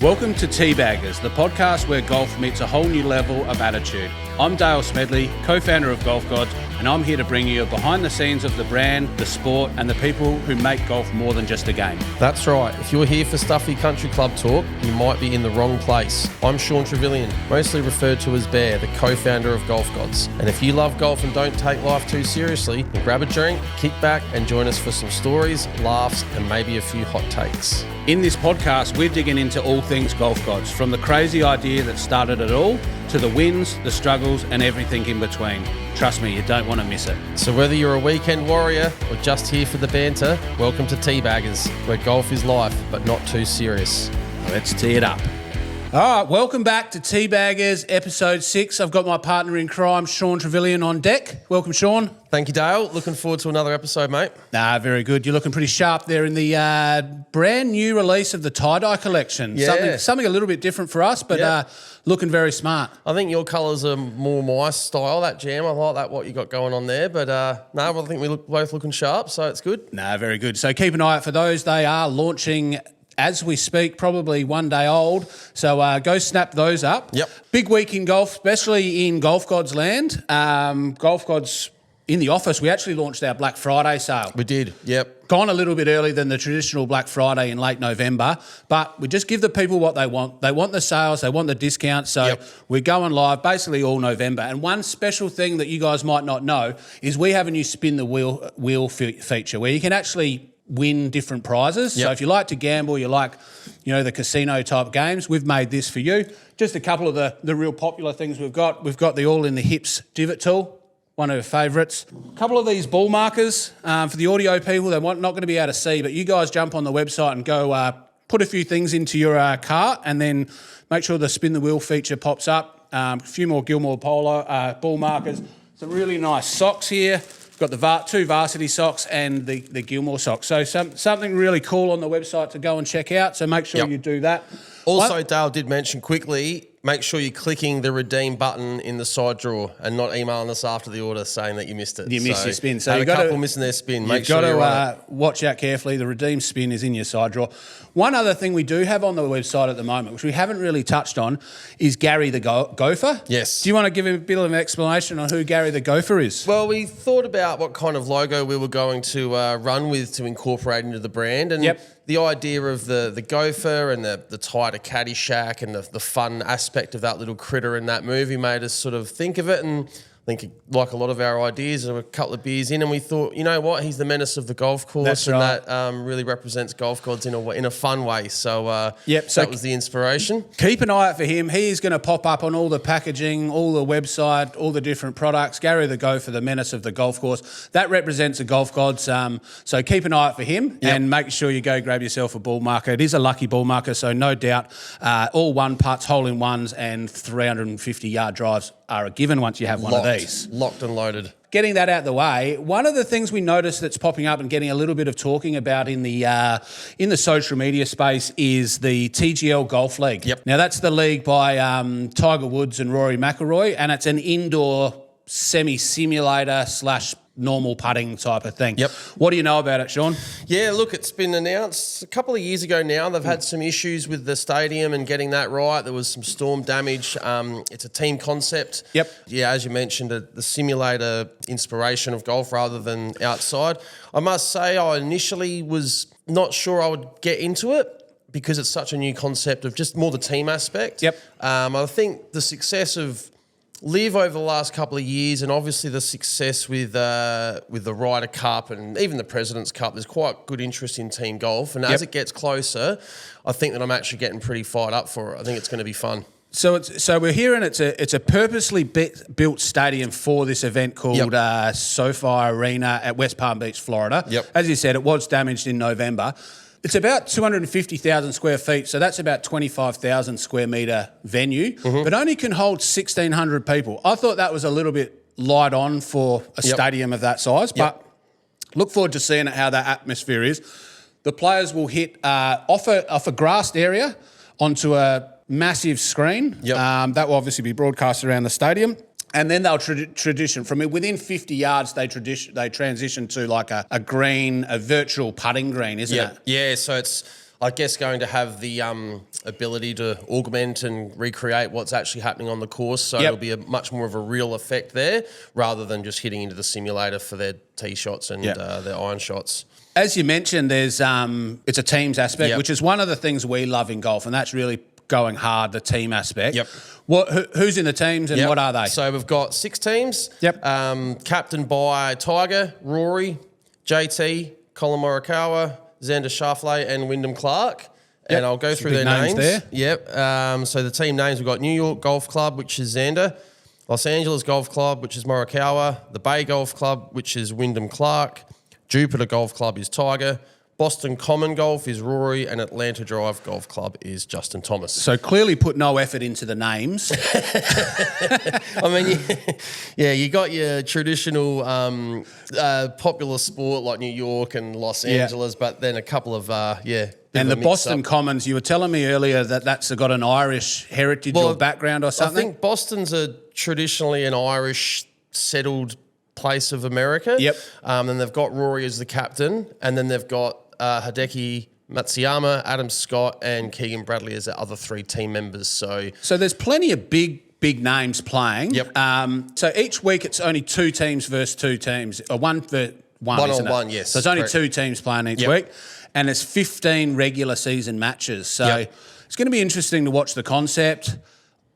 Welcome to Teabaggers, the podcast where golf meets a whole new level of attitude. I'm Dale Smedley, co-founder of Golf Gods, and I'm here to bring you behind the scenes of the brand, the sport, and the people who make golf more than just a game. That's right. If you're here for stuffy country club talk, you might be in the wrong place. I'm Sean Trevelyan, mostly referred to as Bear, the co-founder of Golf Gods. And if you love golf and don't take life too seriously, then grab a drink, kick back, and join us for some stories, laughs, and maybe a few hot takes. In this podcast, we're digging into all things Golf Gods, from the crazy idea that started it all to the wins, the struggles, and everything in between. Trust me, you don't want to miss it. So whether you're a weekend warrior or just here for the banter, welcome to Teabaggers, where golf is life, but not too serious. Let's tee it up. All right, welcome back to Teabaggers, episode 6. I've got my partner in crime, Sean Trevelyan, on deck. Welcome, Sean. Thank you, Dale. Looking forward to another episode, mate. Very good. You're looking pretty sharp there in the brand new release of the tie-dye collection. Yeah. Something a little bit different for us, but looking very smart. I think your colours are more my style, that jam. I like that, what you got going on there. But I think we look both looking sharp, so it's good. Very good. So keep an eye out for those. They are launching as we speak, probably one day old. So go snap those up. Yep. Big week in golf, especially in Golf Gods land. Golf Gods in the office, we actually launched our Black Friday sale. We did, yep. Gone a little bit earlier than the traditional Black Friday in late November, but we just give the people what they want. They want the sales, they want the discounts, so we're going live basically all November. And one special thing that you guys might not know is we have a new spin the wheel feature where you can actually win different prizes. Yep. So if you like to gamble, you like, the casino type games, we've made this for you. Just a couple of the real popular things we've got. We've got the All in the Hips divot tool, one of our favourites. A couple of these ball markers for the audio people. They're not going to be able to see, but you guys jump on the website and go put a few things into your cart and then make sure the spin the wheel feature pops up. A few more Gilmore Polo ball markers. Some really nice socks here. Got the two varsity socks and the Gilmore socks. So something really cool on the website to go and check out. So make sure you do that. Also, Dale did mention quickly, make sure you're clicking the redeem button in the side drawer and not emailing us after the order saying that you missed it. You missed your spin. So you've got a couple missing their spin. Make sure you've you're got to watch out carefully. The redeem spin is in your side drawer. One other thing we do have on the website at the moment, which we haven't really touched on, is Gary the Gopher. Yes. Do you want to give him a bit of an explanation on who Gary the Gopher is? Well, we thought about what kind of logo we were going to run with to incorporate into the brand. And the idea of the gopher and the tie to Caddyshack and the fun aspect of that little critter in that movie made us sort of think of it. And I think, like a lot of our ideas, a couple of beers in, and we thought, you know what, he's the menace of the golf course. That's right. And that really represents Golf Gods in a fun way. So, so that was the inspiration. Keep an eye out for him. He is going to pop up on all the packaging, all the website, all the different products. Gary the Gopher, the menace of the golf course. That represents the Golf Gods. So keep an eye out for him and make sure you go grab yourself a ball marker. It is a lucky ball marker, so no doubt all one putts, hole in ones, and 350-yard drives are a given once you have one of these. Locked and loaded. Getting that out of the way, one of the things we noticed that's popping up and getting a little bit of talking about in the social media space is the TGL Golf League. Yep. Now, that's the league by Tiger Woods and Rory McIlroy, and it's an indoor semi-simulator / normal putting type of thing. Yep. What do you know about it, Sean? Yeah, look, it's been announced a couple of years ago now. They've had some issues with the stadium and getting that right. There was some storm damage. It's a team concept. Yep. Yeah, as you mentioned, the simulator inspiration of golf rather than outside. I must say I initially was not sure I would get into it because it's such a new concept of just more the team aspect. Yep. I think the success of Live over the last couple of years, and obviously the success with the Ryder Cup and even the President's Cup, there's quite good interest in team golf. And as it gets closer, I think that I'm actually getting pretty fired up for it. I think it's going to be fun. So we're hearing it's a purposely built stadium for this event called SoFi Arena at West Palm Beach, Florida. Yep. As you said, it was damaged in November. It's about 250,000 square feet, so that's about 25,000 square metre venue, but only can hold 1,600 people. I thought that was a little bit light on for a stadium of that size, but look forward to seeing how that atmosphere is. The players will hit off a grassed area onto a massive screen. That will obviously be broadcast around the stadium. And then they'll transition from within 50 yards. They transition to like a green, a virtual putting green, isn't it? Yeah. So it's I guess, going to have the ability to augment and recreate what's actually happening on the course. So it'll be a much more of a real effect there rather than just hitting into the simulator for their tee shots and their iron shots. As you mentioned, there's it's a teams aspect, which is one of the things we love in golf, and that's really going hard, the team aspect. Who's in the teams and what are they? So we've got 6 teams. Captained by Tiger, Rory, JT, Colin Morikawa, Xander Schauffele and Wyndham Clark. And I'll go through their names. There. So the team names, we've got New York Golf Club, which is Xander, Los Angeles Golf Club, which is Morikawa, the Bay Golf Club, which is Wyndham Clark, Jupiter Golf Club is Tiger, Boston Common Golf is Rory, and Atlanta Drive Golf Club is Justin Thomas. So clearly put no effort into the names. I mean, you got your traditional popular sport like New York and Los Angeles, but then a couple of, And the Boston Commons, you were telling me earlier that that's got an Irish heritage or background or something? I think Boston's traditionally an Irish settled place of America. Then they've got Rory as the captain, and then they've got Hideki Matsuyama, Adam Scott, and Keegan Bradley as the other 3 team members. So there's plenty of big names playing. So each week it's only 2 teams versus 2 teams, or one on one, yes. So it's only 2 teams playing each week, and it's 15 regular season matches. So it's going to be interesting to watch the concept.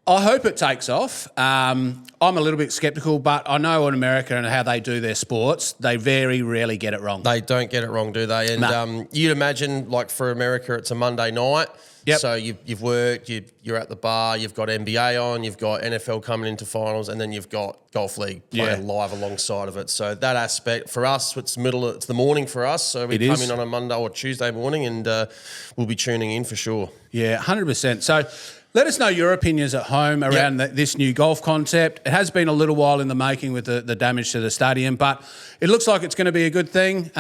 I hope it takes off. I'm a little bit sceptical, but I know in America and how they do their sports, they very rarely get it wrong. They don't get it wrong, do they? And you'd imagine, like for America, it's a Monday night. So you've worked, you're at the bar, you've got NBA on, you've got NFL coming into finals, and then you've got Golf League playing live alongside of it. So that aspect, for us, it's the morning for us. So we come in on a Monday or Tuesday morning, and we'll be tuning in for sure. Yeah, 100%. So let us know your opinions at home around this new golf concept. It has been a little while in the making with the damage to the stadium, but it looks like it's going to be a good thing.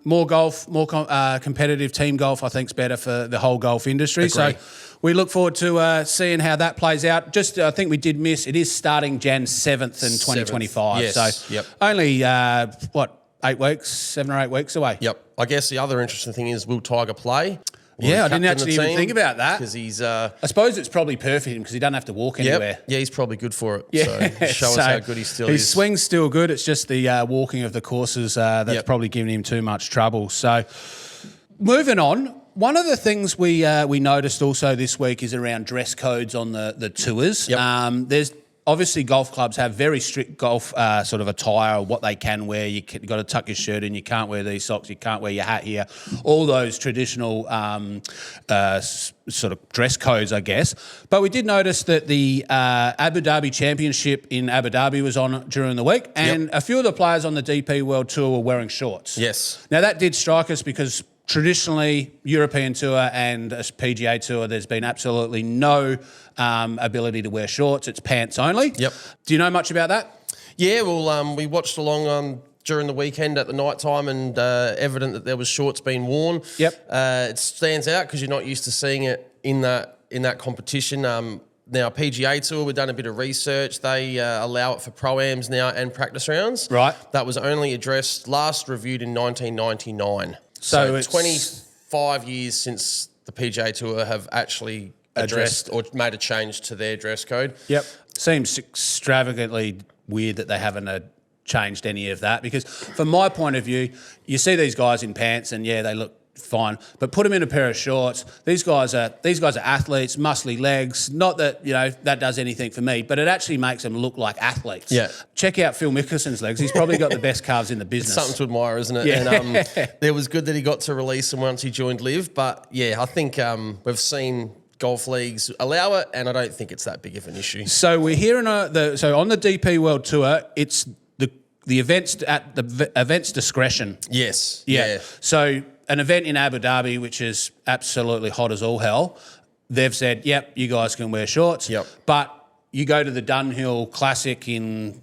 More golf, more competitive team golf, I think is better for the whole golf industry. Agree. So we look forward to seeing how that plays out. Just, I think we did miss, it is starting Jan 7th in 2025. Yes. So only, 8 weeks, 7 or 8 weeks away. I guess the other interesting thing is, will Tiger play? I didn't actually even think about that. Because he's... I suppose it's probably perfect for him because he doesn't have to walk anywhere. Yeah, he's probably good for it. So show us how good he still is. His swing's still good. It's just the walking of the courses that's probably giving him too much trouble. So moving on, one of the things we noticed also this week is around dress codes on the tours. There's obviously golf clubs have very strict golf sort of attire, what they can wear. You've got to tuck your shirt in. You can't wear these socks. You can't wear your hat here. All those traditional sort of dress codes, I guess. But we did notice that the Abu Dhabi Championship in Abu Dhabi was on during the week, and a few of the players on the DP World Tour were wearing shorts. Yes. Now, that did strike us because traditionally, European Tour and a PGA Tour, there's been absolutely no ability to wear shorts. It's pants only. Do you know much about that? Yeah, well, we watched along during the weekend at the night time, and evident that there was shorts being worn. It stands out because you're not used to seeing it in that competition. Now, PGA Tour, we've done a bit of research. They allow it for pro-ams now and practice rounds. Right. That was only last reviewed in 1999. So it's 25 years since the PGA Tour have actually addressed or made a change to their dress code. Seems extravagantly weird that they haven't changed any of that, because from my point of view, you see these guys in pants and they look fine, but put them in a pair of shorts. These guys are athletes, muscly legs. Not that that does anything for me, but it actually makes them look like athletes. Check out Phil Mickelson's legs. He's probably got the best calves in the business. It's something to admire, isn't it? And it was good that he got to release them once he joined Liv. But I think we've seen golf leagues allow it, and I don't think it's that big of an issue. So we're hearing on the DP World Tour, it's the events at the event's discretion. Yes. So an event in Abu Dhabi, which is absolutely hot as all hell, they've said, you guys can wear shorts. But you go to the Dunhill Classic in,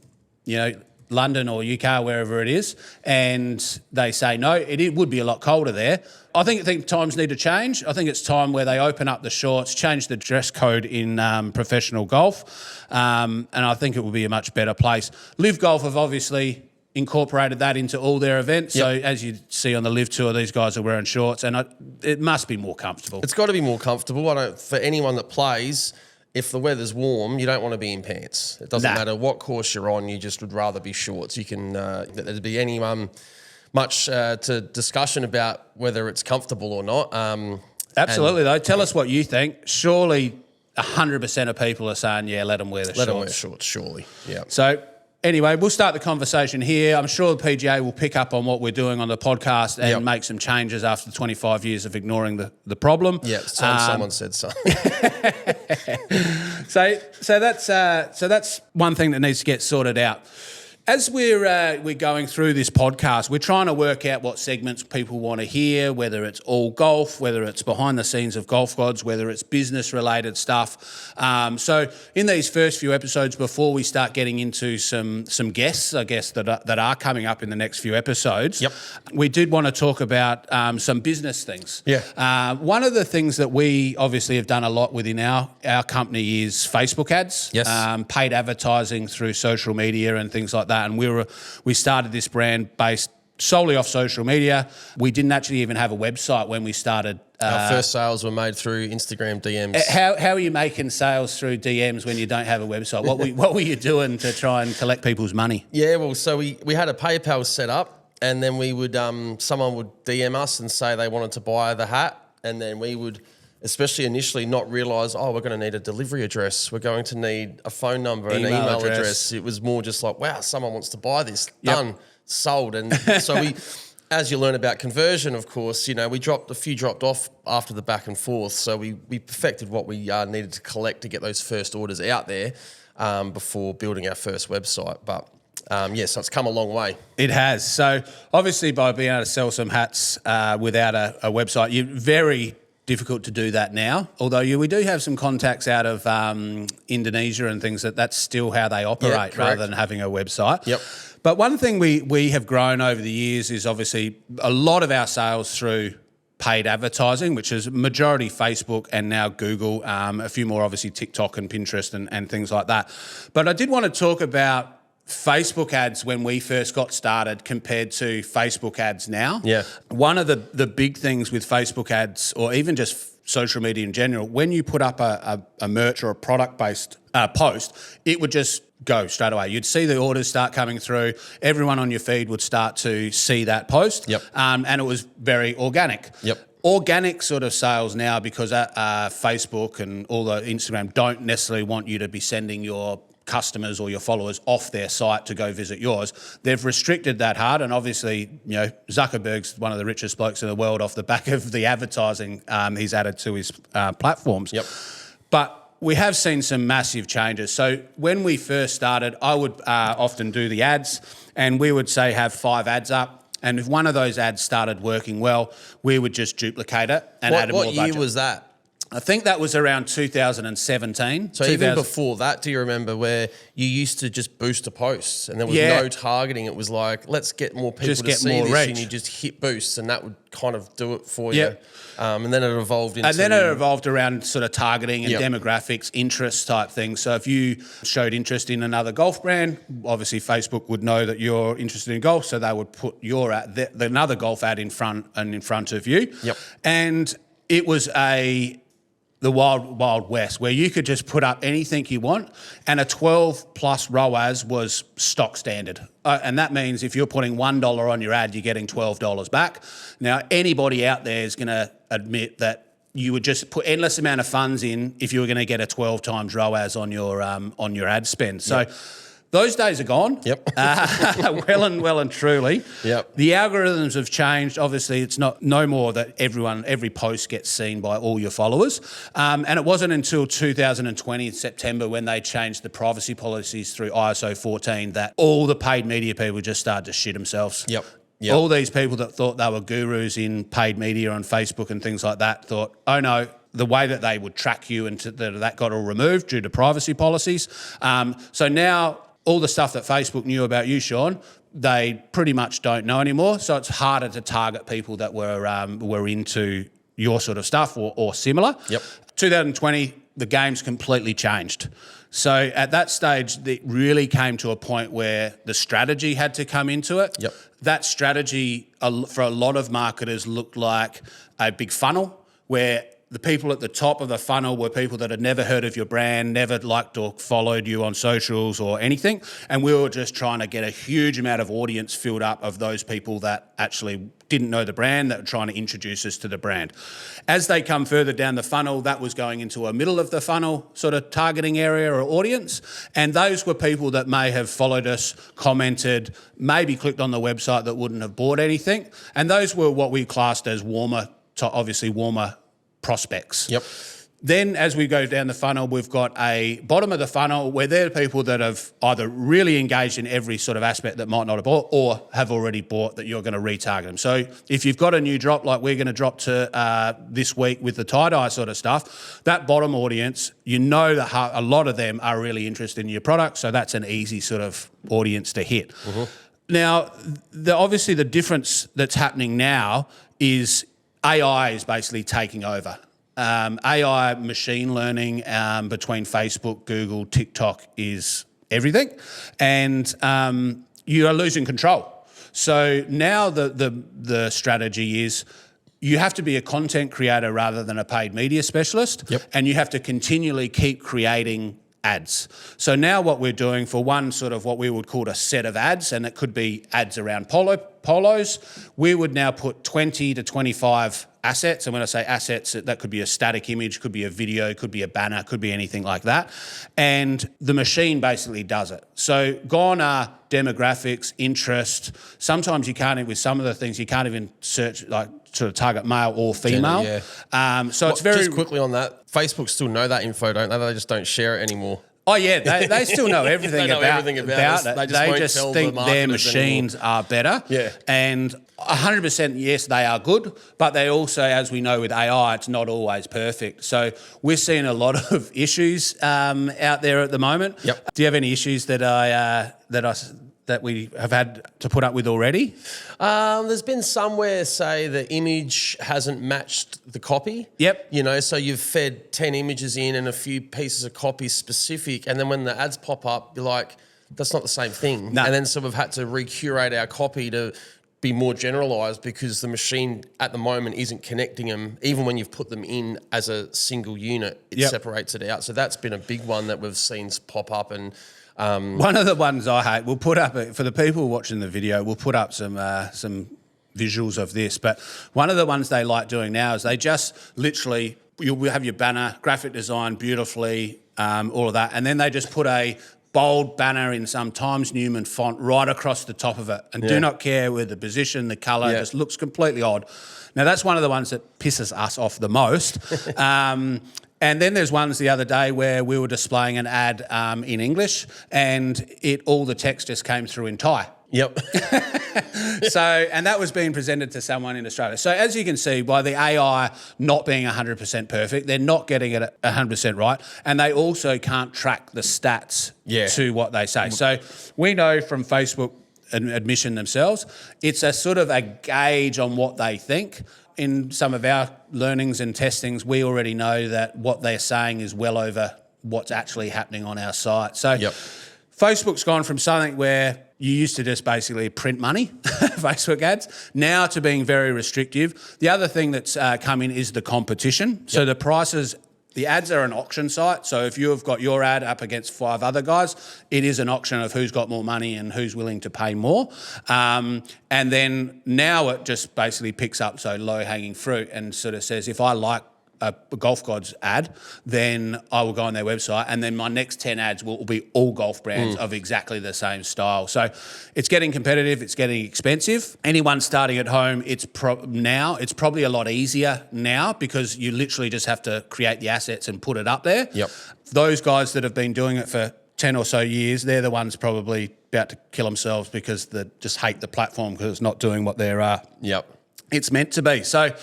London or UK, wherever it is, and they say, no, it would be a lot colder there. I think times need to change. I think it's time where they open up the shorts, change the dress code in professional golf, and I think it will be a much better place. Live Golf have obviously incorporated that into all their events. So as you see on the Live Tour, these guys are wearing shorts, and it must be more comfortable. It's got to be more comfortable. For anyone that plays, if the weather's warm, you don't want to be in pants. It doesn't matter what course you're on. You just would rather be shorts. You can there'd be any much to discussion about whether it's comfortable or not. Absolutely, though. Tell us what you think. Surely 100% of people are saying, yeah, let them wear the shorts. Let them wear shorts, surely. Yeah. So anyway, we'll start the conversation here. I'm sure the PGA will pick up on what we're doing on the podcast and make some changes after 25 years of ignoring the problem. Yeah, it's time someone said something. So that's one thing that needs to get sorted out. As we're going through this podcast, we're trying to work out what segments people want to hear, whether it's all golf, whether it's behind the scenes of golf gods, whether it's business-related stuff. So in these first few episodes, before we start getting into some guests, I guess, that are coming up in the next few episodes, we did want to talk about some business things. One of the things that we obviously have done a lot within our company is Facebook ads, paid advertising through social media and things like that. And we started this brand based solely off social media. We didn't actually even have a website when we started. Our first sales were made through Instagram DMs. How are you making sales through DMs when you don't have a website? What were you doing to try and collect people's money? Yeah, well, so we had a PayPal set up, and then we would someone would DM us and say they wanted to buy the hat, and then we would, especially initially, not realise, we're going to need a delivery address. We're going to need a phone number, an email address. It was more just like, wow, someone wants to buy this. Done, sold. And so we, as you learn about conversion, of course, we dropped off after the back and forth. So we perfected what we needed to collect to get those first orders out there before building our first website. But so it's come a long way. It has. So obviously by being able to sell some hats without a website, you're very difficult to do that now, although we do have some contacts out of Indonesia and things that's still how they operate rather than having a website. But one thing we have grown over the years is obviously a lot of our sales through paid advertising, which is majority Facebook and now Google, a few more obviously TikTok and Pinterest and things like that. But I did want to talk about Facebook ads when we first got started compared to Facebook ads now. One of the big things with Facebook ads, or even just social media in general, when you put up a merch or a product-based post, it would just go straight away. You'd see the orders start coming through. Everyone on your feed would start to see that post. And it was very organic. Organic sort of sales now, because Facebook and all the Instagram don't necessarily want you to be sending your customers or your followers off their site to go visit yours. They've restricted that hard, and obviously, Zuckerberg's one of the richest blokes in the world off the back of the advertising he's added to his platforms. But we have seen some massive changes. So when we first started, I would often do the ads, and we would say have 5 ads up. And if one of those ads started working well, we would just duplicate it and add more budget. What year was that? I think that was around 2017. So even before that, do you remember where you used to just boost a post and there was no targeting? It was like, let's get more people to see this, and you just hit boosts, and that would kind of do it for you. And then it evolved into... And then it evolved around sort of targeting and demographics, interest type things. So if you showed interest in another golf brand, obviously Facebook would know that you're interested in golf, so they would put your ad, another golf ad in front of you. And it was the wild west, where you could just put up anything you want, and a 12 plus ROAS was stock standard. And that means if you're putting $1 on your ad, you're getting $12 back. Now, anybody out there is going to admit that you would just put endless amount of funds in if you were going to get a 12 times ROAS on your ad spend. So those days are gone. Well and truly. The algorithms have changed. Obviously, it's no more that every post gets seen by all your followers. And it wasn't until 2020 in September, when they changed the privacy policies through ISO 14, that all the paid media people just started to shit themselves. All these people that thought they were gurus in paid media on Facebook and things like that thought, oh no, the way that they would track you, and that got all removed due to privacy policies. So now all the stuff that Facebook knew about you, Sean, they pretty much don't know anymore. So it's harder to target people that were into your sort of stuff or similar. 2020, the game's completely changed. So at that stage, it really came to a point where the strategy had to come into it. Yep. That strategy for a lot of marketers looked like a big funnel where the people at the top of the funnel were people that had never heard of your brand, never liked or followed you on socials or anything. And we were just trying to get a huge amount of audience filled up of those people that actually didn't know the brand, that were trying to introduce us to the brand. As they come further down the funnel, that was going into a middle of the funnel sort of targeting area or audience. And those were people that may have followed us, commented, maybe clicked on the website that wouldn't have bought anything. And those were what we classed as warmer prospects. Yep. Then as we go down the funnel, we've got a bottom of the funnel where they're people that have either really engaged in every sort of aspect that might not have bought or have already bought that you're going to retarget them. So if you've got a new drop like we're going to drop to this week with the tie-dye sort of stuff, that bottom audience, you know that a lot of them are really interested in your product. So that's an easy sort of audience to hit. Mm-hmm. Now, obviously the difference that's happening now is AI is basically taking over. AI machine learning between Facebook, Google, TikTok is everything, and you are losing control. So now the strategy is you have to be a content creator rather than a paid media specialist, yep. and you have to continually keep creating ads. So now what we're doing for one sort of what we would call a set of ads, and it could be ads around polos, we would now put 20 to 25 assets. And when I say assets, that could be a static image, could be a video, could be a banner, could be anything like that. And the machine basically does it. So gone are demographics, interest. Sometimes you can't even, with some of the things, you can't even search like sort of target male or female. So it's very... Just quickly on that, Facebook still know that info, don't they? They just don't share it anymore. Oh yeah, they still know everything about it. They just think their machines are better. Yeah. And 100% yes, they are good, but they also, as we know with AI, it's not always perfect. So we're seeing a lot of issues out there at the moment. Yep. Do you have any issues that we have had to put up with already? There's been somewhere say the image hasn't matched the copy. Yep. You know, so you've fed 10 images in and a few pieces of copy specific, and then when the ads pop up, you're like, that's not the same thing. No. And then so we've had to recurate our copy to be more generalised because the machine at the moment isn't connecting them. Even when you've put them in as a single unit, it separates it out. So that's been a big one that we've seen pop up. And one of the ones I hate, we'll put up, for the people watching the video, we'll put up some visuals of this, but one of the ones they like doing now is they just literally, you'll have your banner, graphic design beautifully, all of that, and then they just put a bold banner in some Times Newman font right across the top of it and do not care with the position, the colour, just looks completely odd. Now that's one of the ones that pisses us off the most. And then there's ones the other day where we were displaying an ad in English and all the text just came through in Thai. Yep. And that was being presented to someone in Australia. So as you can see, by the AI not being 100% perfect, they're not getting it 100% right, and they also can't track the stats to what they say. So we know from Facebook admission themselves, it's a sort of a gauge on what they think. In some of our learnings and testings, we already know that what they're saying is well over what's actually happening on our site. So Facebook's gone from something where you used to just basically print money, Facebook ads, now to being very restrictive. The other thing that's come in is the competition. So the prices, the ads are an auction site. So if you've got your ad up against 5 other guys, it is an auction of who's got more money and who's willing to pay more. And then now it just basically picks up low-hanging fruit and sort of says, if I like a Golf Gods ad, then I will go on their website and then my next 10 ads will be all golf brands of exactly the same style. So it's getting competitive, it's getting expensive. Anyone starting at home, it's probably a lot easier now because you literally just have to create the assets and put it up there. Yep. Those guys that have been doing it for 10 or so years, they're the ones probably about to kill themselves because they just hate the platform because it's not doing what it's meant to be. So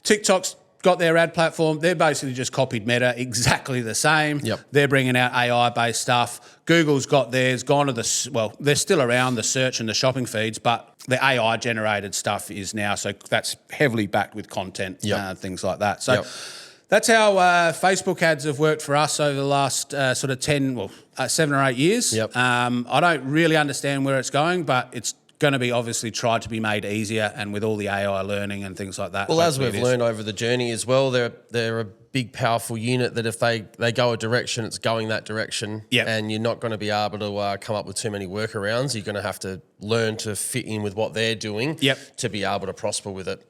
TikTok's got their ad platform. They're basically just copied Meta, exactly the same. They're bringing out AI-based stuff. Google's got theirs, gone to they're still around, the search and the shopping feeds, but the AI-generated stuff is now, so that's heavily backed with content, things like that. So That's how Facebook ads have worked for us over the last sort of 7 or 8 years. Yep. I don't really understand where it's going, but it's going to be obviously tried to be made easier, and with all the AI learning and things like that. Well, as we've learned over the journey as well, they're a big, powerful unit that if they go a direction, it's going that direction. Yep. And you're not going to be able to come up with too many workarounds. You're going to have to learn to fit in with what they're doing to be able to prosper with it.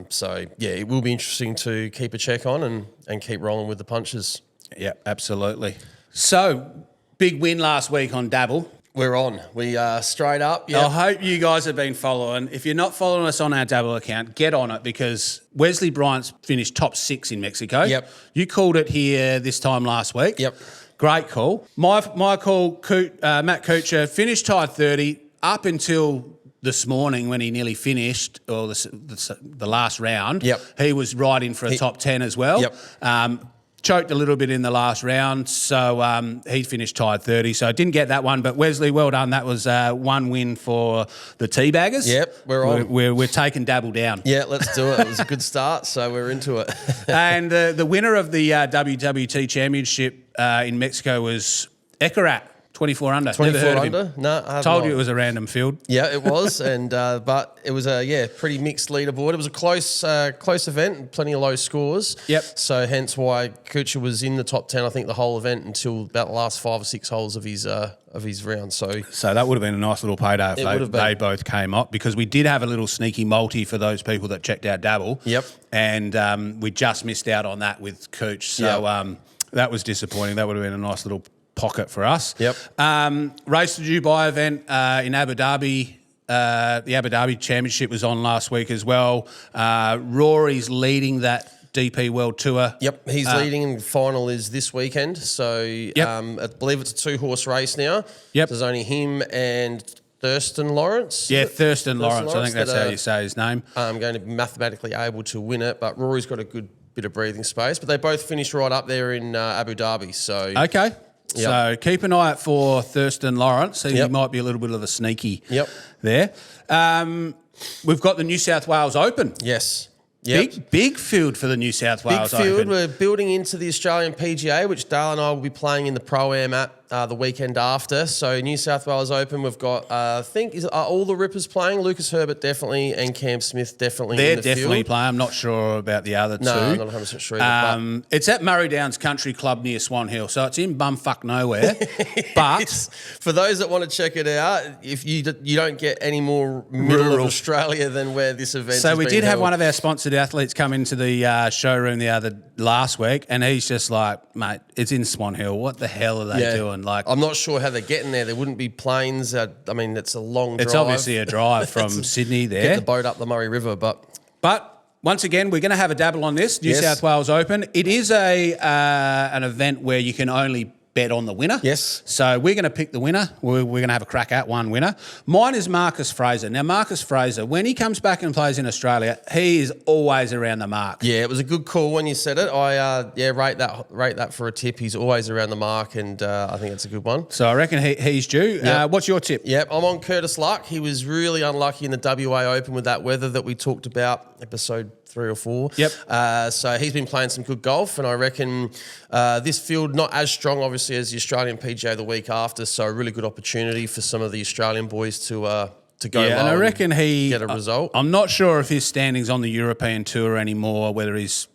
So, yeah, it will be interesting to keep a check on and keep rolling with the punches. Yeah, absolutely. So, big win last week on Dabble. We're on. We are straight up. Yep. I hope you guys have been following. If you're not following us on our Dabble account, get on it, because Wesley Bryant's finished top 6 in Mexico. Yep. You called it here this time last week. Yep. Great call. My call, Matt Kuchar, finished tied 30 up until this morning when he nearly finished, or the last round. Yep. He was right in for a top 10 as well. Yep. Choked a little bit in the last round, so he finished tied 30. So didn't get that one, but Wesley, well done. That was one win for the Teabaggers. Yep, we're on. We're taking Dabble down. Yeah, let's do it. It was a good start, so we're into it. And the winner of the WWT Championship in Mexico was Ekarat. 24 under. 24 under? No, I have Told not. you it was a random field. Yeah, it was, and but it was a pretty mixed leaderboard. It was a close event, and plenty of low scores. Yep. So hence why Kuchar was in the top 10, I think, the whole event until about the last 5 or 6 holes of his round. So that would have been a nice little payday if been. they both came up, because we did have a little sneaky multi for those people that checked out Dabble. Yep. And we just missed out on that with Cooch. So that was disappointing. That would have been a nice little pocket for us. Yep. Race to Dubai event in Abu Dhabi. The Abu Dhabi Championship was on last week as well. Rory's leading that DP World Tour. Yep, he's leading, and final is this weekend. So I believe it's a 2-horse race now. Yep. There's only him and Thurston Lawrence. Yeah, Thurston Lawrence. I think that's how you say his name. I'm going to be mathematically able to win it, but Rory's got a good bit of breathing space. But they both finished right up there in Abu Dhabi. So okay. Yep. So keep an eye out for Thurston Lawrence. He might be a little bit of a sneaky there. We've got the New South Wales Open. Yes. Yep. Big field for the New South Wales Big field. Open. We're building into the Australian PGA, which Dale and I will be playing in the Pro-Am at the weekend after. So New South Wales Open, we've got, I think, are all the Rippers playing? Lucas Herbert definitely, and Cam Smith definitely They're in the definitely field. playing. I'm not sure about the other two. No, I'm not 100% sure either. It's at Murray Downs Country Club near Swan Hill, so it's in bumfuck nowhere. But for those that want to check it out, if you don't get any more middle of Australia than where this event is. So we did have held. one of our sponsored athletes come into the showroom last week, and he's just like, mate, it's in Swan Hill. What the hell are they doing? Like, I'm not sure how they're getting there. There wouldn't be planes. I mean, it's a long drive. It's obviously a drive from Sydney there. Get the boat up the Murray River, But once again, we're going to have a dabble on this, New South Wales Open. It is an event where you can only bet on the winner. Yes. So we're going to pick the winner. We're going to have a crack at one winner. Mine is Marcus Fraser. Now, Marcus Fraser, when he comes back and plays in Australia, he is always around the mark. Yeah, it was a good call when you said it. I rate that for a tip. He's always around the mark, and I think it's a good one. So I reckon he's due. Yep. What's your tip? Yep, I'm on Curtis Luck. He was really unlucky in the WA Open with that weather that we talked about, episode 3 or 4. Yep. So he's been playing some good golf, and I reckon this field not as strong, obviously, as the Australian PGA the week after. So a really good opportunity for some of the Australian boys to go. Yeah, and I reckon he get a result. I'm not sure if his standing's on the European Tour anymore, whether he's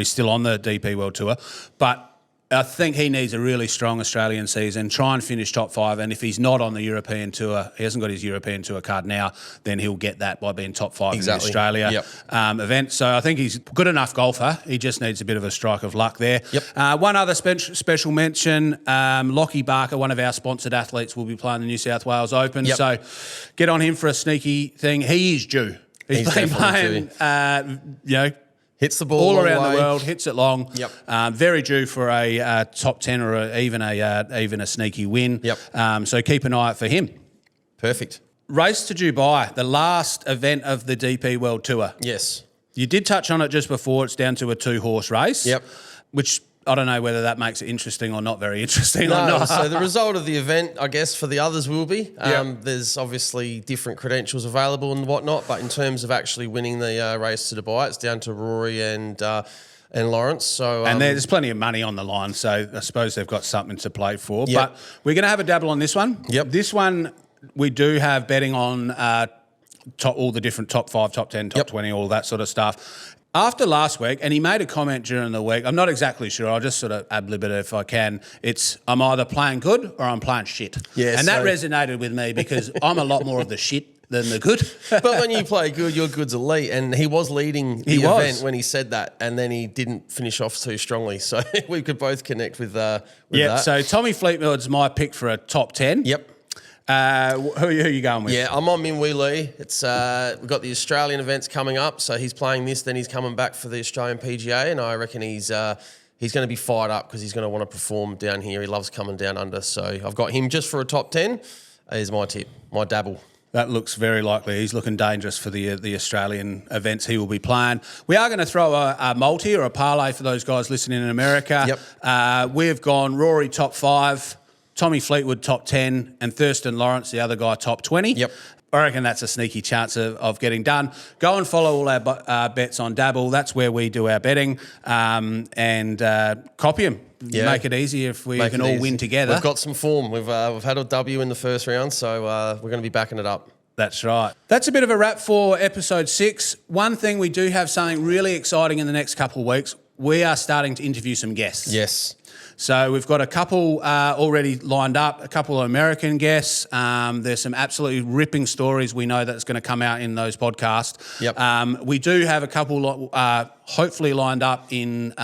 still on the DP World Tour, but I think he needs a really strong Australian season, try and finish top 5, and if he's not on the European Tour, he hasn't got his European Tour card now, then he'll get that by being top 5 in the Australia event. So I think he's a good enough golfer. He just needs a bit of a strike of luck there. Yep. One other special mention, Lockie Barker, one of our sponsored athletes, will be playing the New South Wales Open. Yep. So get on him for a sneaky thing. He is due. He's been playing, hits the ball all long around way. the world, hits it long. Yep. Very due for a top 10 or even a sneaky win. Yep. So keep an eye out for him. Perfect. Race to Dubai, the last event of the DP World Tour. Yes. You did touch on it just before. It's down to a 2-horse race. Yep. Which I don't know whether that makes it interesting or not very interesting or No, not. so the result of the event, I guess, for the others will be. There's obviously different credentials available and whatnot, but in terms of actually winning the race to Dubai, it's down to Rory and and Lawrence. So and there's plenty of money on the line, so I suppose they've got something to play for. Yep. But we're going to have a dabble on this one. Yep. This one, we do have betting on all the different top 5, top 10, top 20, all that sort of stuff. After last week, and he made a comment during the week, I'm not exactly sure, I'll just sort of ad-lib it if I can. It's, I'm either playing good or I'm playing shit. Yeah, and that resonated with me because I'm a lot more of the shit than the good. But when you play good, your good's elite. And he was leading the event when he said that, and then he didn't finish off too strongly. So we could both connect with that. So Tommy Fleetwood's my pick for a top 10. Yep. Who are you going with? Yeah, I'm on Min Wee Lee. It's we've got the Australian events coming up, so he's playing this, then he's coming back for the Australian PGA, and I reckon he's going to be fired up because he's going to want to perform down here. He loves coming down under, so I've got him just for a top 10. Is my tip, my dabble. That looks very likely. He's looking dangerous for the Australian events he will be playing. We are going to throw a multi or a parlay for those guys listening in America. Yep. We've gone Rory top 5, Tommy Fleetwood top 10, and Thurston Lawrence, the other guy, top 20. Yep. I reckon that's a sneaky chance of getting done. Go and follow all our bets on Dabble. That's where we do our betting, and copy them. Yeah. Make it easy if we can all win together. We've got some form. We've had a W in the first round, so we're going to be backing it up. That's right. That's a bit of a wrap for episode 6. One thing, we do have something really exciting in the next couple of weeks. We are starting to interview some guests. Yes. So we've got a couple already lined up, a couple of American guests. There's some absolutely ripping stories we know that's going to come out in those podcasts. Yep. We do have a couple hopefully lined up in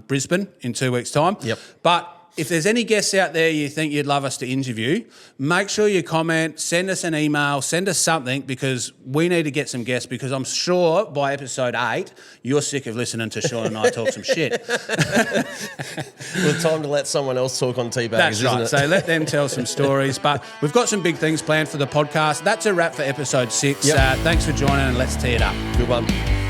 Brisbane in 2 weeks' time. Yep. But if there's any guests out there you think you'd love us to interview, make sure you comment, send us an email, send us something, because we need to get some guests, because I'm sure by episode 8, you're sick of listening to Sean and I talk some shit. Well, time to let someone else talk on Teabaggers, That's right. isn't it? So let them tell some stories. But we've got some big things planned for the podcast. That's a wrap for episode 6. Yep. Thanks for joining, and let's tee it up. Good one.